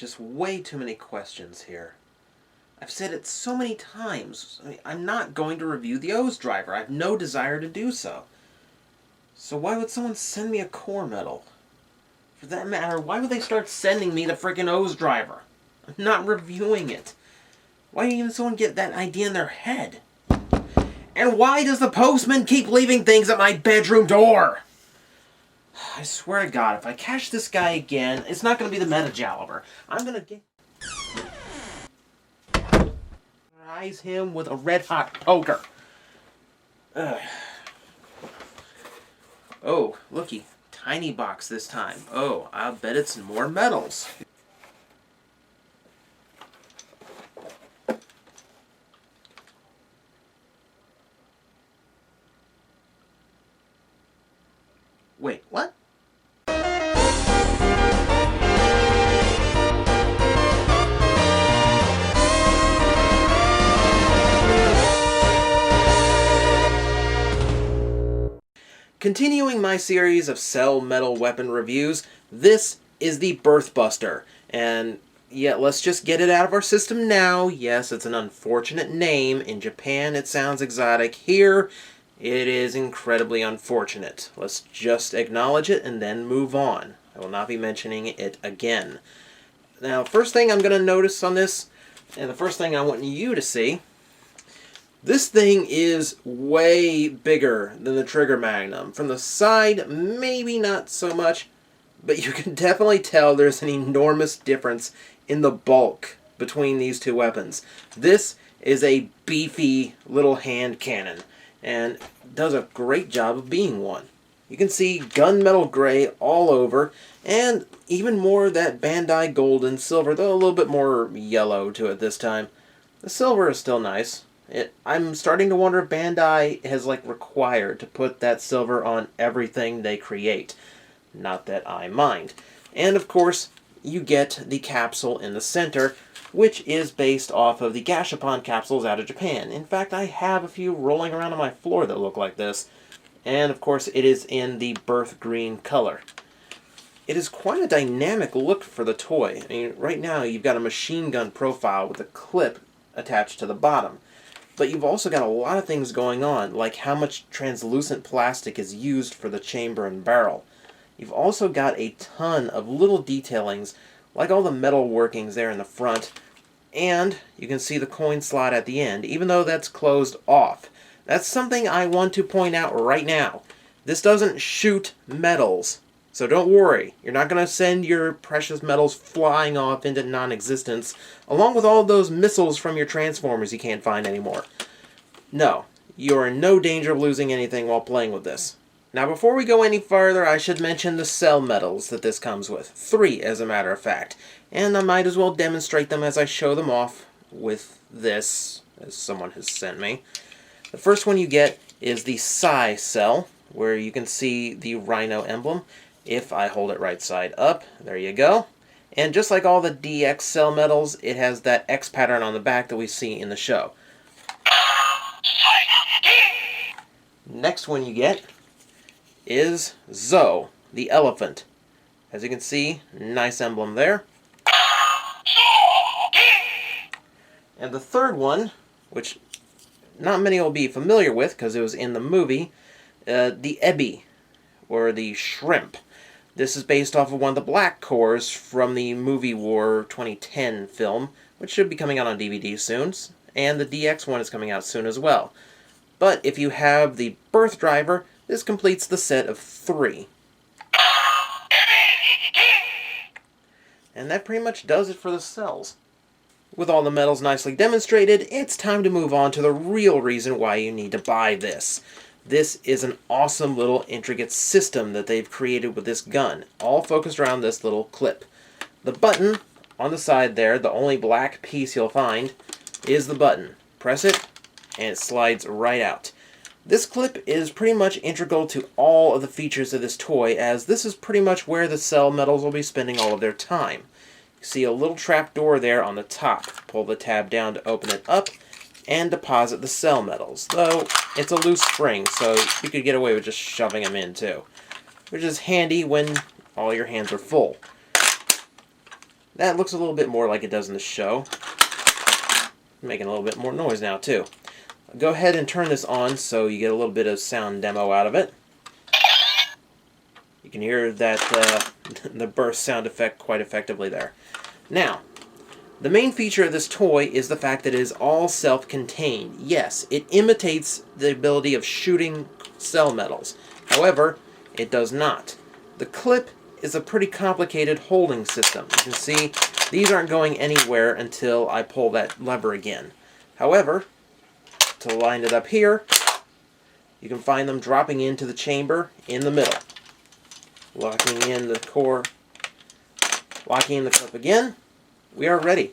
just way too many questions here. I've said it so many times. I'm not going to review the OOO driver. I have no desire to do so. So why would someone send me a core medal? For that matter, why would they start sending me the frickin' OOO driver? I'm not reviewing it. Why did even someone get that idea in their head? And why does the postman keep leaving things at my bedroom door? I swear to God, if I catch this guy again, it's not going to be the Meta-Jaliber. I'm going to rise him with a red-hot poker. Ugh. Oh, looky. Tiny box this time. Oh, I'll bet it's more medals. Wait, what? Continuing my series of Cell Metal Weapon reviews, this is the Birth Buster. And yeah, let's just get it out of our system now. Yes, it's an unfortunate name. In Japan, it sounds exotic. Here, it is incredibly unfortunate. Let's just acknowledge it and then move on. I will not be mentioning it again. Now, first thing I'm going to notice on this, and the first thing I want you to see, this thing is way bigger than the Trigger Magnum. From the side, maybe not so much, but you can definitely tell there's an enormous difference in the bulk between these two weapons. This is a beefy little hand cannon, and does a great job of being one. You can see gunmetal gray all over, and even more of that Bandai gold and silver, though a little bit more yellow to it this time. The silver is still nice. I'm starting to wonder if Bandai has required to put that silver on everything they create. Not that I mind. And of course, you get the capsule in the center, which is based off of the Gashapon capsules out of Japan. In fact, I have a few rolling around on my floor that look like this. And of course, it is in the Birth green color. It is quite a dynamic look for the toy. I mean, right now you've got a machine gun profile with a clip attached to the bottom. But you've also got a lot of things going on, like how much translucent plastic is used for the chamber and barrel. You've also got a ton of little detailings, like all the metal workings there in the front, and you can see the coin slot at the end, even though that's closed off. That's something I want to point out right now. This doesn't shoot metals, so don't worry. You're not going to send your precious metals flying off into non-existence, along with all those missiles from your Transformers you can't find anymore. No, you're in no danger of losing anything while playing with this. Now, before we go any farther, I should mention the cell medals that this comes with. 3, as a matter of fact. And I might as well demonstrate them as I show them off with this, as someone has sent me. The first one you get is the Psi cell, where you can see the Rhino emblem. If I hold it right side up, there you go. And just like all the DX cell medals, it has that X pattern on the back that we see in the show. Next one you get is Zo, the elephant. As you can see, nice emblem there. And the third one, which not many will be familiar with because it was in the movie, the Ebi, or the shrimp. This is based off of one of the black cores from the Movie War 2010 film, which should be coming out on DVD soon, and the DX one is coming out soon as well. But if you have the Birth driver, this completes the set of 3. And that pretty much does it for the cells. With all the medals nicely demonstrated, it's time to move on to the real reason why you need to buy this. This is an awesome little intricate system that they've created with this gun, all focused around this little clip. The button on the side there, the only black piece you'll find, is the button. Press it, and it slides right out. This clip is pretty much integral to all of the features of this toy, as this is pretty much where the cell medals will be spending all of their time. You see a little trap door there on the top. Pull the tab down to open it up, and deposit the cell medals, though it's a loose spring, so you could get away with just shoving them in too, which is handy when all your hands are full. That looks a little bit more like it does in the show. Making a little bit more noise now too. Go ahead and turn this on so you get a little bit of sound demo out of it. You can hear that the burst sound effect quite effectively there. Now, the main feature of this toy is the fact that it is all self-contained. Yes, it imitates the ability of shooting cell metals. However, it does not. The clip is a pretty complicated holding system. You can see these aren't going anywhere until I pull that lever again. However, to line it up here, you can find them dropping into the chamber in the middle. Locking in the core, locking in the clip again, we are ready.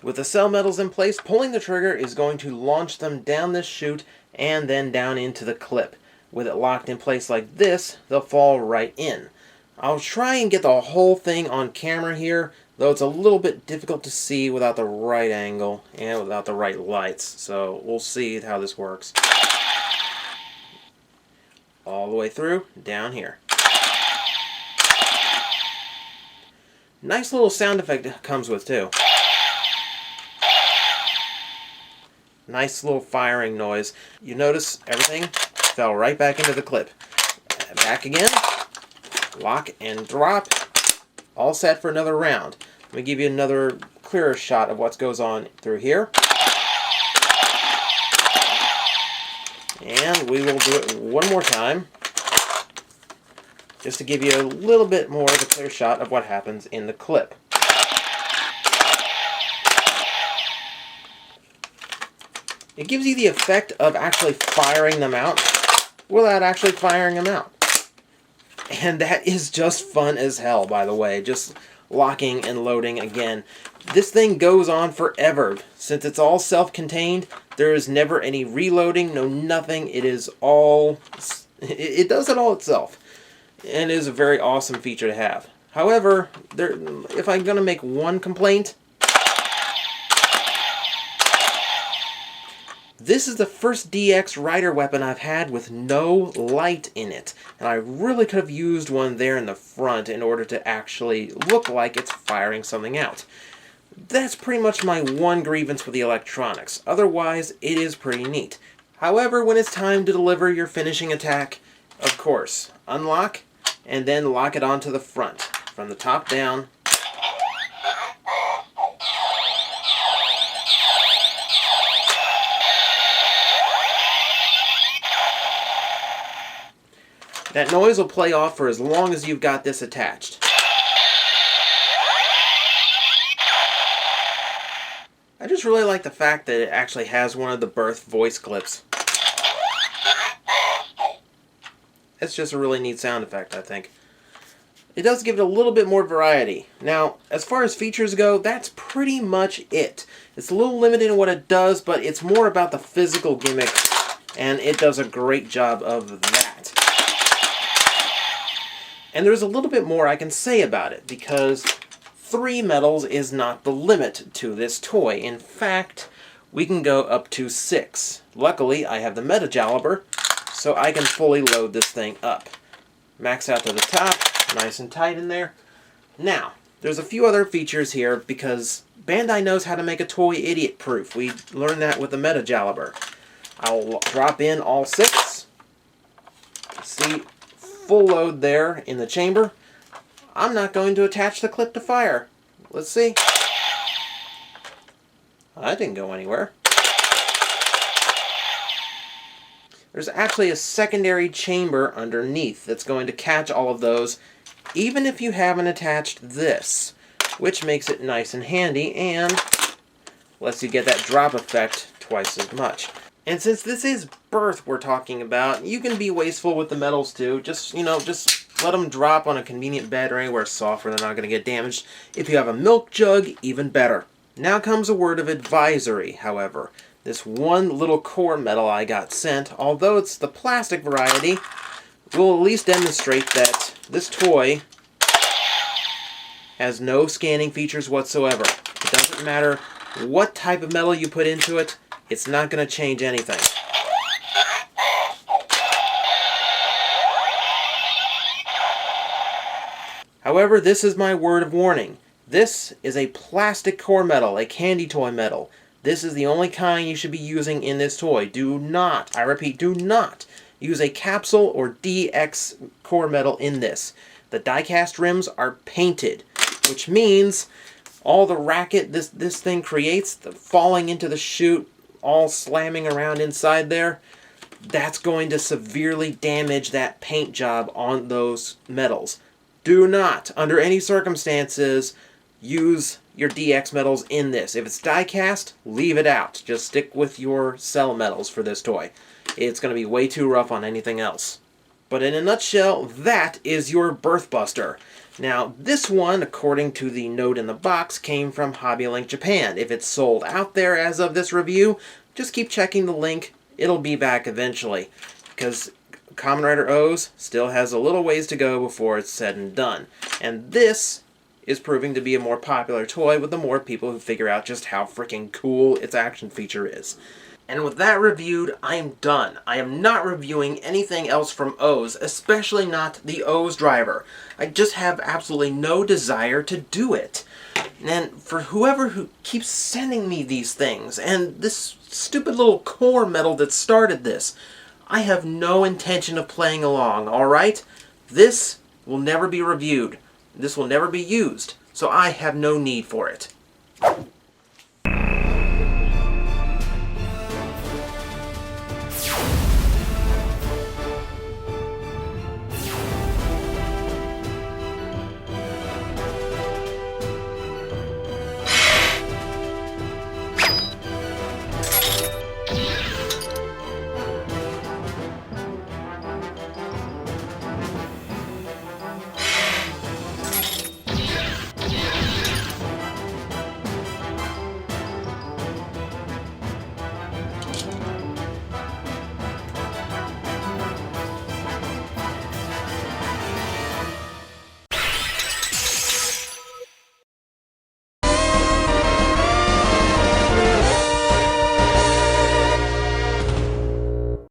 With the cell metals in place, pulling the trigger is going to launch them down this chute and then down into the clip. With it locked in place like this, they'll fall right in. I'll try and get the whole thing on camera here, though it's a little bit difficult to see without the right angle and without the right lights. So we'll see how this works. All the way through, down here. Nice little sound effect it comes with too. Nice little firing noise. You notice everything fell right back into the clip. Back again. Lock and drop. All set for another round. Let me give you another clearer shot of what goes on through here. And we will do it one more time, just to give you a little bit more of a clear shot of what happens in the clip. It gives you the effect of actually firing them out without actually firing them out. And that is just fun as hell, by the way, just locking and loading again. This thing goes on forever. Since it's all self-contained, there is never any reloading, no nothing. It is all, it does it all itself. And it is a very awesome feature to have. However, if I'm going to make one complaint, this is the first DX Rider weapon I've had with no light in it. And I really could have used one there in the front in order to actually look like it's firing something out. That's pretty much my one grievance with the electronics. Otherwise, it is pretty neat. However, when it's time to deliver your finishing attack, of course, unlock and then lock it onto the front. From the top down. That noise will play off for as long as you've got this attached. I just really like the fact that it actually has one of the Birth voice clips. It's just a really neat sound effect, I think. It does give it a little bit more variety. Now, as far as features go, that's pretty much it. It's a little limited in what it does, but it's more about the physical gimmick, and it does a great job of that. And there's a little bit more I can say about it, because 3 metals is not the limit to this toy. In fact, we can go up to 6. Luckily, I have the Meta-Jaliber, so I can fully load this thing up. Max out to the top, nice and tight in there. Now, there's a few other features here, because Bandai knows how to make a toy idiot-proof. We learned that with the Meta-Jaliber. I'll drop in all 6. See, full load there in the chamber. I'm not going to attach the clip to fire. Let's see. That didn't go anywhere. There's actually a secondary chamber underneath that's going to catch all of those, even if you haven't attached this, which makes it nice and handy and lets you get that drop effect twice as much. And since this is Birth we're talking about, you can be wasteful with the metals too. Just let them drop on a convenient bed or anywhere soft where they're not going to get damaged. If you have a milk jug, even better. Now comes a word of advisory, however. This one little core metal I got sent, although it's the plastic variety, will at least demonstrate that this toy has no scanning features whatsoever. It doesn't matter what type of metal you put into it, it's not going to change anything. However, this is my word of warning. This is a plastic core metal, a candy toy metal. This is the only kind you should be using in this toy. Do not, I repeat, do not use a capsule or DX core metal in this. The die-cast rims are painted, which means all the racket this thing creates, the falling into the chute, all slamming around inside there, that's going to severely damage that paint job on those metals. Do not, under any circumstances, use your DX metals in this. If it's die-cast, leave it out. Just stick with your cell metals for this toy. It's going to be way too rough on anything else. But in a nutshell, that is your Birth Buster. Now, this one, according to the note in the box, came from HobbyLink Japan. If it's sold out there as of this review, just keep checking the link. It'll be back eventually, because Kamen Rider OOOs still has a little ways to go before it's said and done. And this is proving to be a more popular toy with the more people who figure out just how freaking cool its action feature is. And with that reviewed, I'm done. I am not reviewing anything else from OOOs, especially not the OOOs driver. I just have absolutely no desire to do it. And for whoever who keeps sending me these things, and this stupid little core metal that started this, I have no intention of playing along, alright? This will never be reviewed. This will never be used, so I have no need for it.